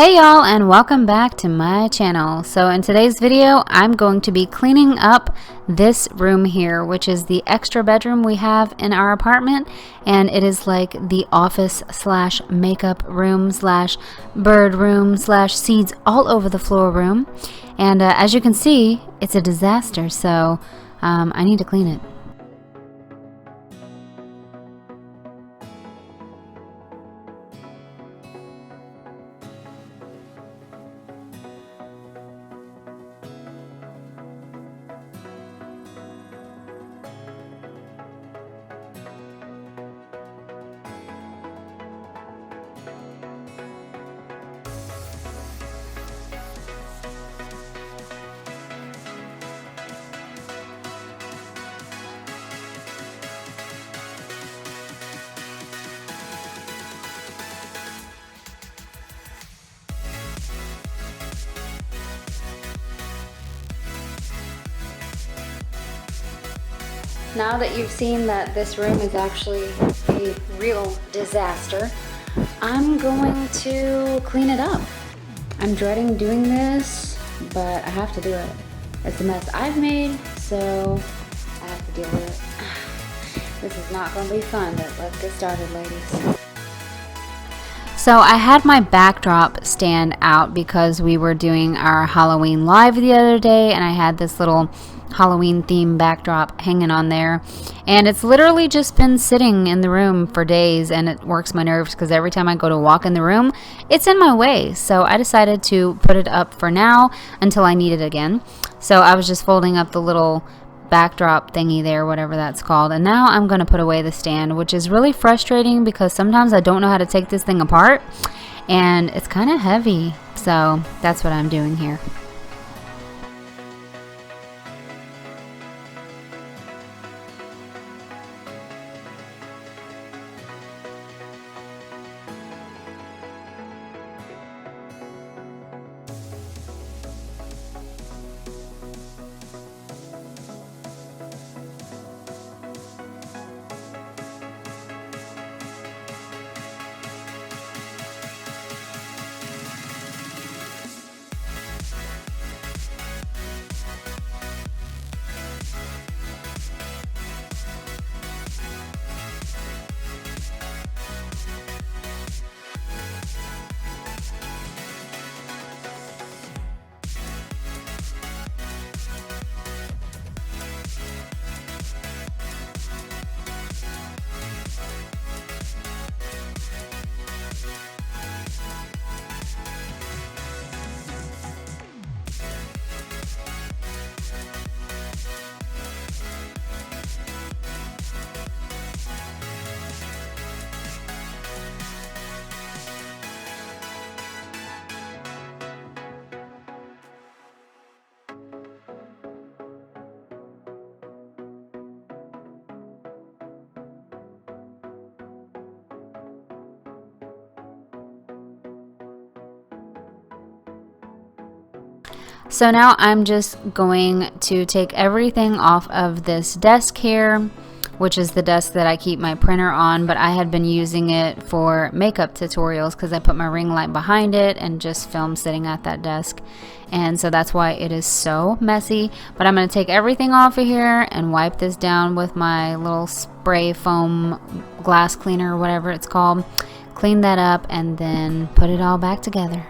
Hey y'all, and welcome back to my channel. So in today's video I'm going to be cleaning up this room here, which is the extra bedroom we have in our apartment, and it is like the office slash makeup room slash bird room slash seeds all over the floor room. And as you can see, it's a disaster, so I need to clean it. Now that you've seen that this room is actually a real disaster, I'm going to clean it up. I'm dreading doing this, but I have to do it. It's a mess I've made, so I have to deal with it. This is not going to be fun, but let's get started, ladies. So I had my backdrop stand out because we were doing our Halloween live the other day, and I had this little Halloween theme backdrop hanging on there, and it's literally just been sitting in the room for days, and it works my nerves because every time I go to walk in the room it's in my way. So I decided to put it up for now until I need it again. So I was just folding up the little backdrop thingy there, whatever that's called, and now I'm going to put away the stand, which is really frustrating because sometimes I don't know how to take this thing apart and it's kind of heavy. So that's what I'm doing here. So now I'm just going to take everything off of this desk here, which is the desk that I keep my printer on, but I had been using it for makeup tutorials because I put my ring light behind it and just film sitting at that desk. And so that's why it is so messy. But I'm going to take everything off of here and wipe this down with my little spray foam glass cleaner, whatever it's called. Clean that up and then put it all back together.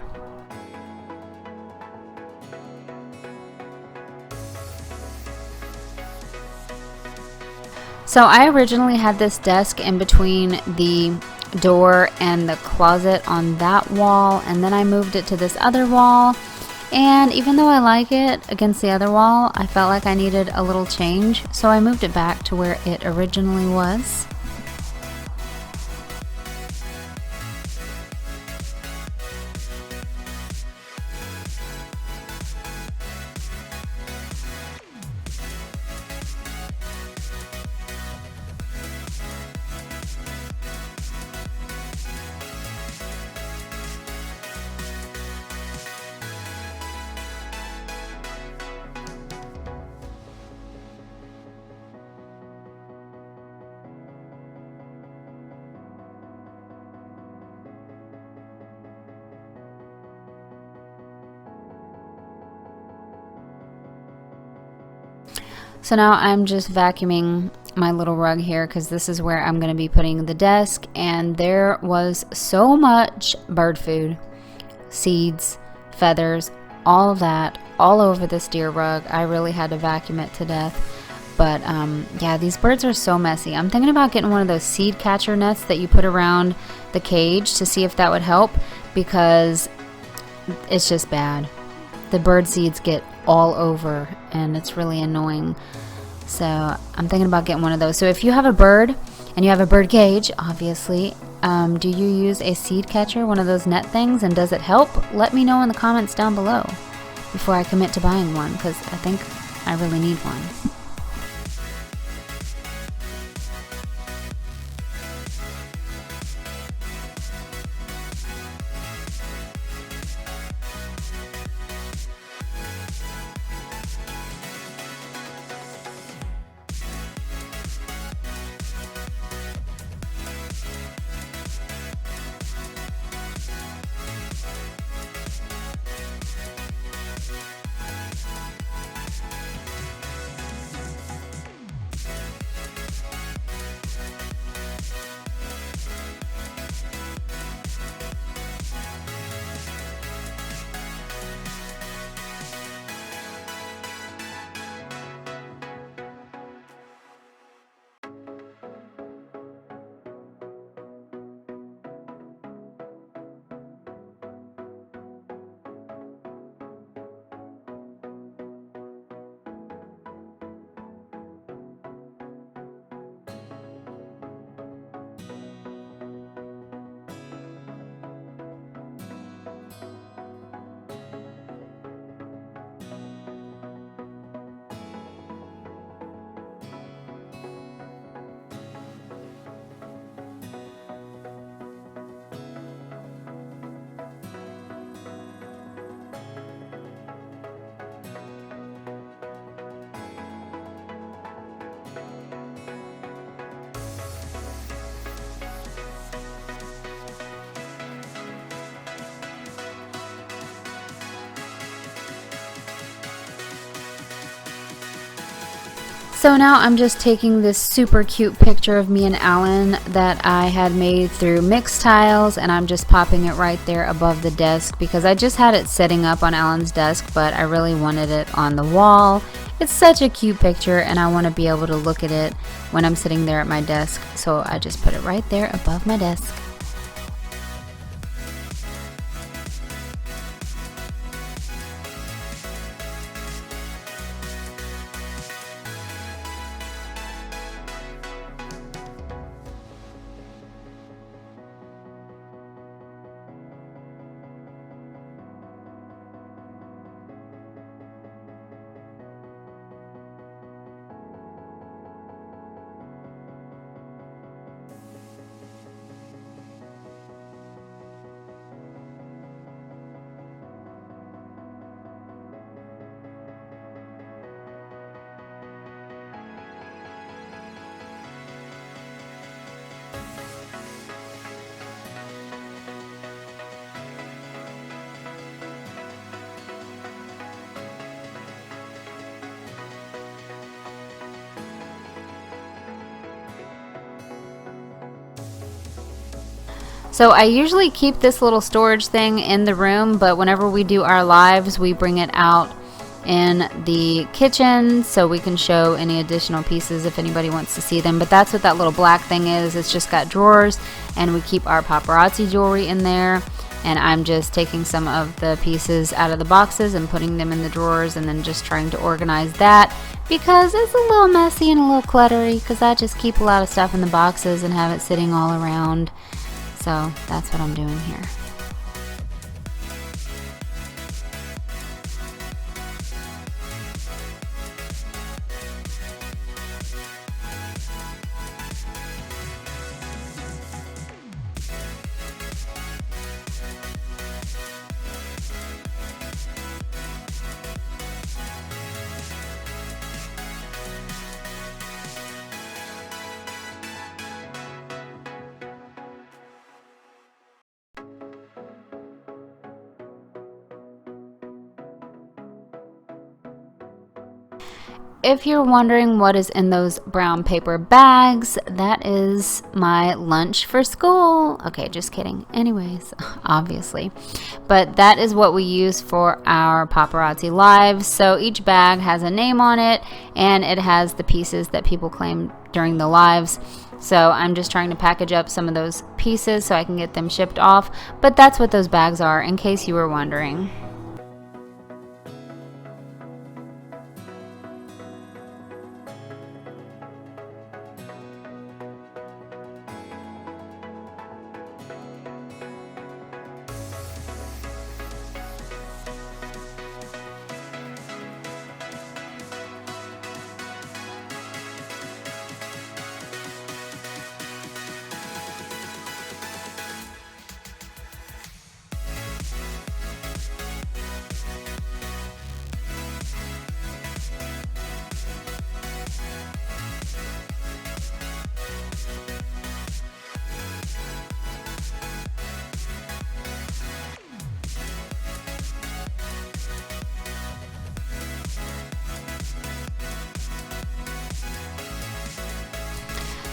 So I originally had this desk in between the door and the closet on that wall, and then I moved it to this other wall, and even though I like it against the other wall, I felt like I needed a little change, so I moved it back to where it originally was. So now I'm just vacuuming my little rug here because this is where I'm going to be putting the desk, and there was so much bird food, seeds, feathers, all of that all over this deer rug. I really had to vacuum it to death. But yeah, these birds are so messy. I'm thinking about getting one of those seed catcher nets that you put around the cage to see if that would help, because it's just bad. The bird seeds get all over and it's really annoying. So I'm thinking about getting one of those. So if you have a bird and you have a bird cage, obviously, do you use a seed catcher, one of those net things, and does it help? Let me know in the comments down below before I commit to buying one, because I think I really need one. So now I'm just taking this super cute picture of me and Alan that I had made through mix tiles, and I'm just popping it right there above the desk because I just had it sitting up on Alan's desk, but I really wanted it on the wall. It's such a cute picture and I want to be able to look at it when I'm sitting there at my desk, so I just put it right there above my desk. So I usually keep this little storage thing in the room, but whenever we do our lives, we bring it out in the kitchen so we can show any additional pieces if anybody wants to see them. But that's what that little black thing is. It's just got drawers, and we keep our paparazzi jewelry in there. And I'm just taking some of the pieces out of the boxes and putting them in the drawers, and then just trying to organize that because it's a little messy and a little cluttery, because I just keep a lot of stuff in the boxes and have it sitting all around. So that's what I'm doing here. if you're wondering what is in those brown paper bags, that is my lunch for school. Okay, just kidding. Anyways, obviously. But that is what we use for our paparazzi lives. So each bag has a name on it, and it has the pieces that people claim during the lives. So I'm just trying to package up some of those pieces so I can get them shipped off. But that's what those bags are, in case you were wondering.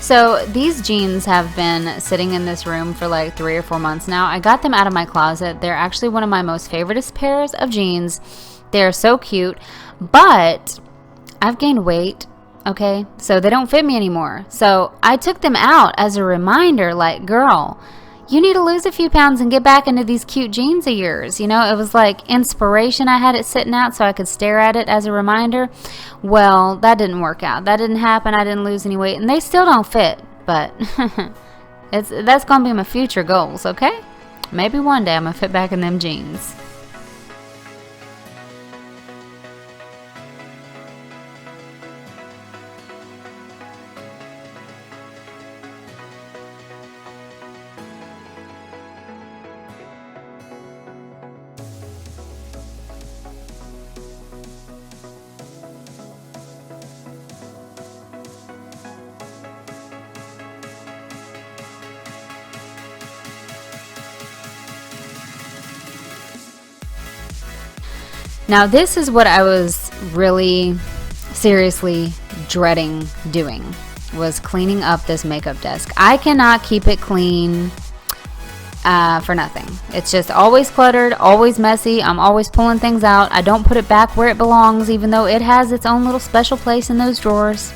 So these jeans have been sitting in this room for like 3 or 4 months now. I got them out of my closet. They're actually one of my most favoriteest pairs of jeans. They're so cute, but I've gained weight, okay? So they don't fit me anymore. So I took them out as a reminder, like, girl, you need to lose a few pounds and get back into these cute jeans of yours. You know, it was like inspiration. I had it sitting out so I could stare at it as a reminder. Well, that didn't work out. That didn't happen. I didn't lose any weight, and they still don't fit. But that's going to be my future goals, okay? Maybe one day I'm going to fit back in them jeans. Now this is what I was really seriously dreading doing, was cleaning up this makeup desk. I cannot keep it clean for nothing. It's just always cluttered, always messy. I'm always pulling things out. I don't put it back where it belongs, even though it has its own little special place in those drawers.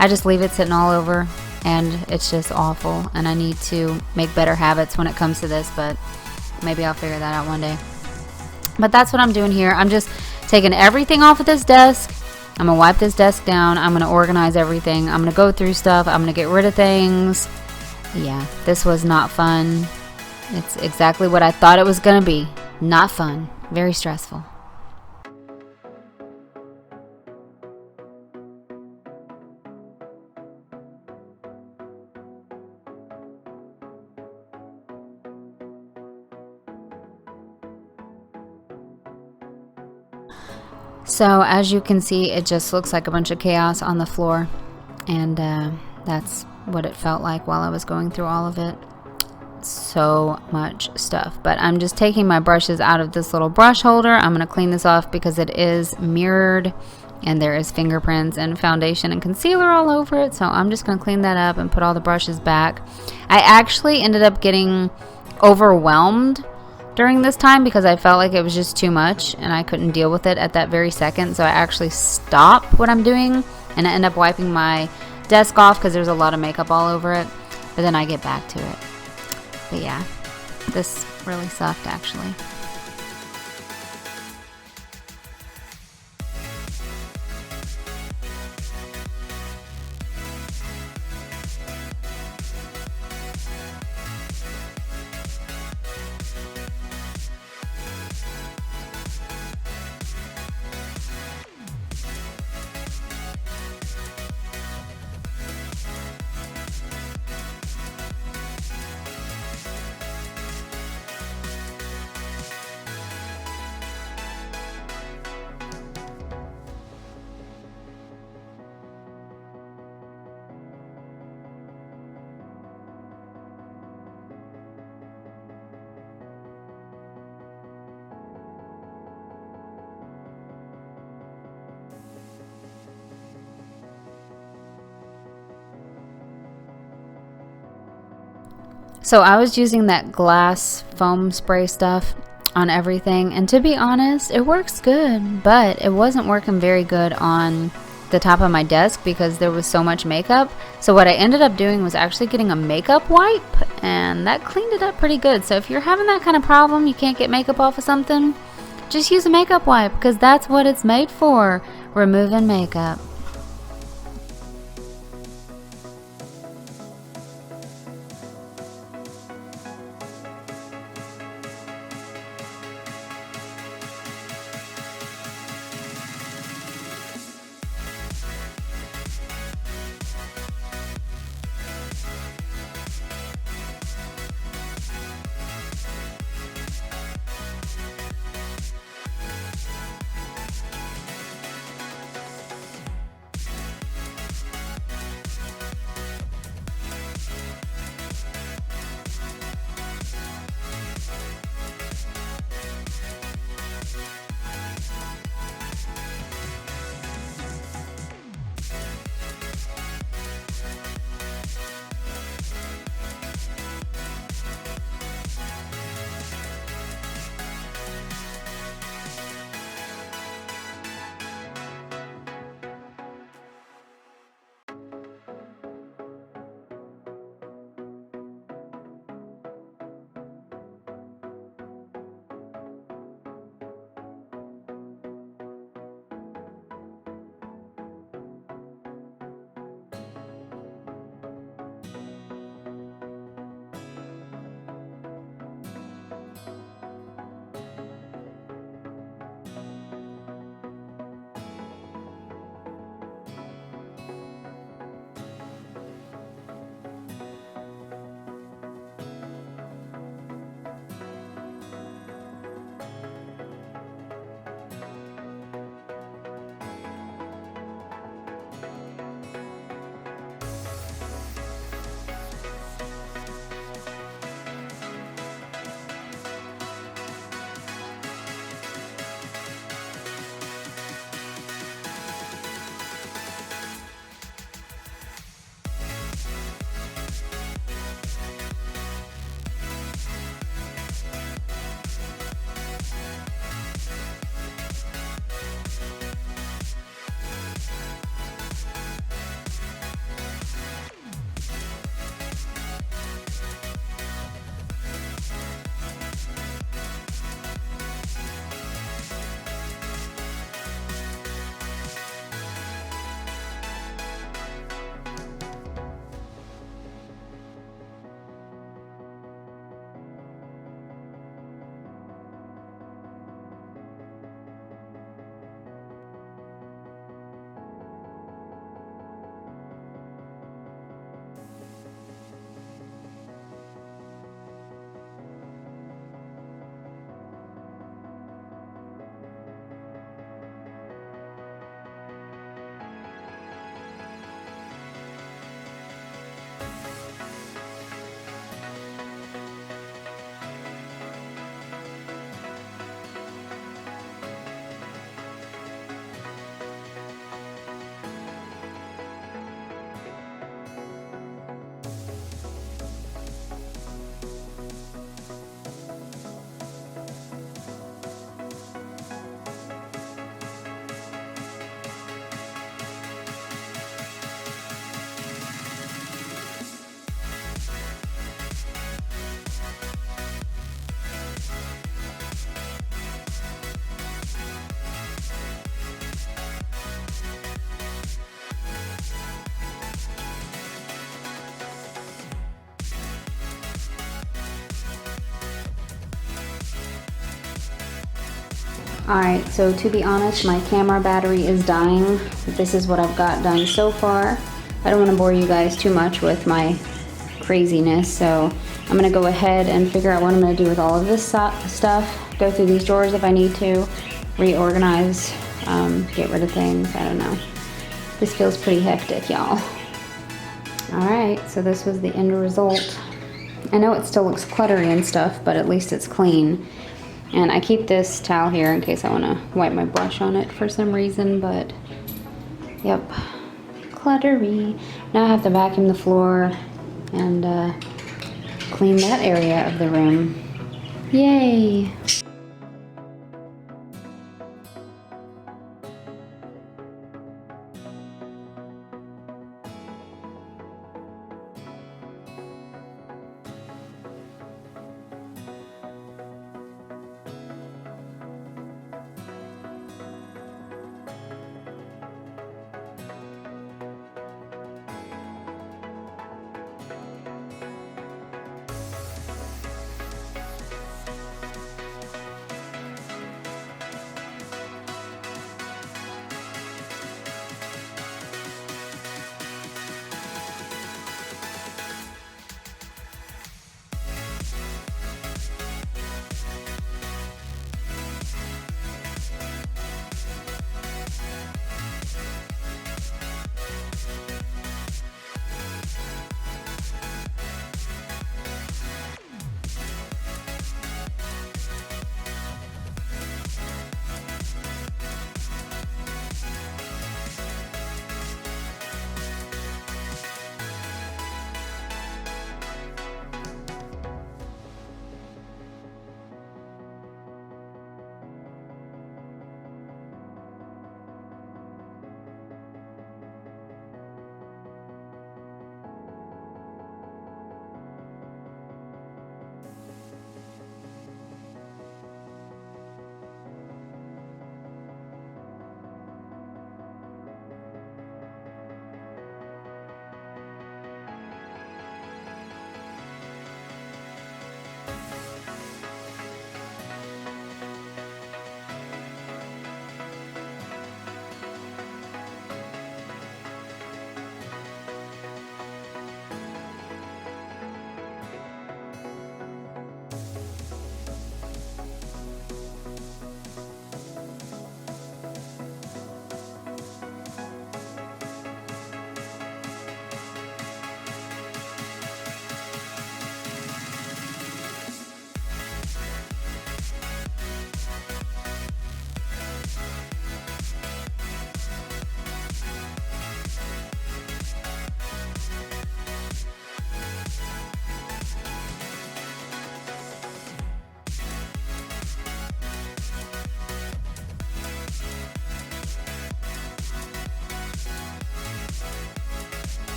I just leave it sitting all over, and it's just awful, and I need to make better habits when it comes to this, but maybe I'll figure that out one day. But that's what I'm doing here. I'm just taking everything off of this desk. I'm going to wipe this desk down. I'm going to organize everything. I'm going to go through stuff. I'm going to get rid of things. Yeah, this was not fun. It's exactly what I thought it was going to be. Not fun. Very stressful. So as you can see, it just looks like a bunch of chaos on the floor, and that's what it felt like while I was going through all of it. So much stuff. But I'm just taking my brushes out of this little brush holder. I'm going to clean this off because it is mirrored and there is fingerprints and foundation and concealer all over it. So I'm just going to clean that up and put all the brushes back. I actually ended up getting overwhelmed during this time because I felt like it was just too much and I couldn't deal with it at that very second. So I actually stop what I'm doing and I end up wiping my desk off because there's a lot of makeup all over it. But then I get back to it. But yeah, this really sucked actually. So I was using that glass foam spray stuff on everything, and to be honest, it works good, but it wasn't working very good on the top of my desk because there was so much makeup. So what I ended up doing was actually getting a makeup wipe, and that cleaned it up pretty good. So if you're having that kind of problem, you can't get makeup off of something, just use a makeup wipe because that's what it's made for, removing makeup. Alright, so to be honest, my camera battery is dying. This is what I've got done so far. I don't want to bore you guys too much with my craziness, so I'm going to go ahead and figure out what I'm going to do with all of this stuff. Go through these drawers if I need to, reorganize, get rid of things, I don't know. This feels pretty hectic, y'all. Alright, so this was the end result. I know it still looks cluttery and stuff, but at least it's clean. And I keep this towel here in case I want to wipe my brush on it for some reason, but yep, cluttery. Now I have to vacuum the floor and clean that area of the room. Yay!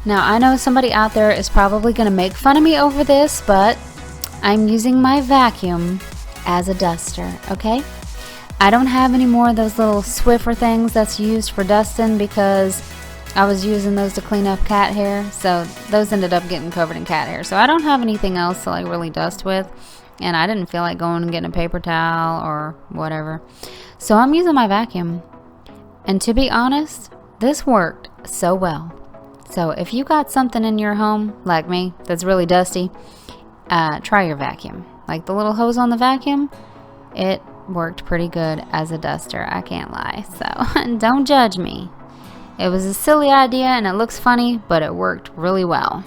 Now, I know somebody out there is probably going to make fun of me over this, but I'm using my vacuum as a duster, okay? I don't have any more of those little Swiffer things that's used for dusting because I was using those to clean up cat hair, so those ended up getting covered in cat hair. So I don't have anything else to like really dust with, and I didn't feel like going and getting a paper towel or whatever. So I'm using my vacuum. And to be honest, this worked so well. So if you got something in your home, like me, that's really dusty, try your vacuum. Like the little hose on the vacuum, it worked pretty good as a duster, I can't lie. So don't judge me. It was a silly idea and it looks funny, but it worked really well.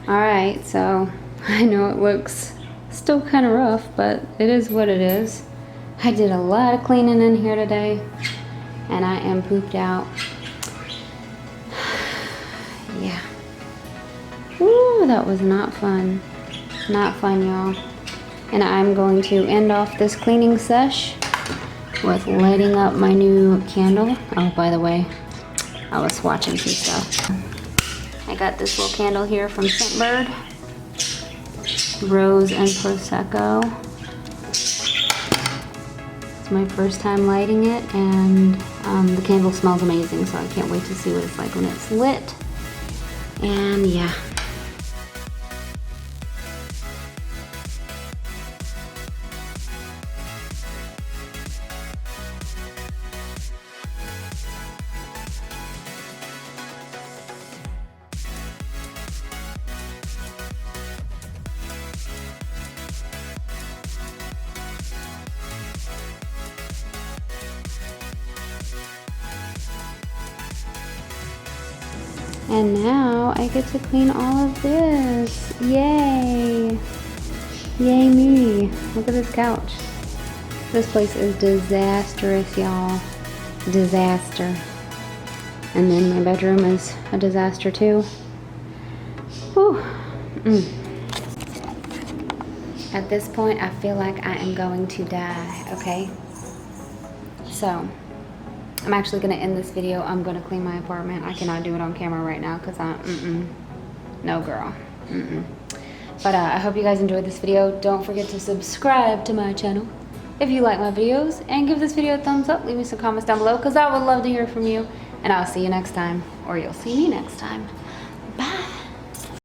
Alright, so I know it looks still kind of rough, but it is what it is. I did a lot of cleaning in here today, and I am pooped out. Yeah. Ooh, that was not fun. Not fun, y'all. And I'm going to end off this cleaning sesh with lighting up my new candle. Oh, by the way, I was swatching some stuff. I got this little candle here from Scentbird. Rose and Prosecco. It's my first time lighting it, and the candle smells amazing, so I can't wait to see what it's like when it's lit. And yeah. And now I get to clean all of this. Yay! Yay me. Look at this couch. This place is disastrous, y'all. Disaster. And then my bedroom is a disaster too. Whew. At this point, I feel like I am going to die, okay? So, I'm actually gonna end this video. I'm gonna clean my apartment. I cannot do it on camera right now because no girl, But I hope you guys enjoyed this video. Don't forget to subscribe to my channel if you like my videos, and give this video a thumbs up. Leave me some comments down below because I would love to hear from you, and I'll see you next time, or you'll see me next time.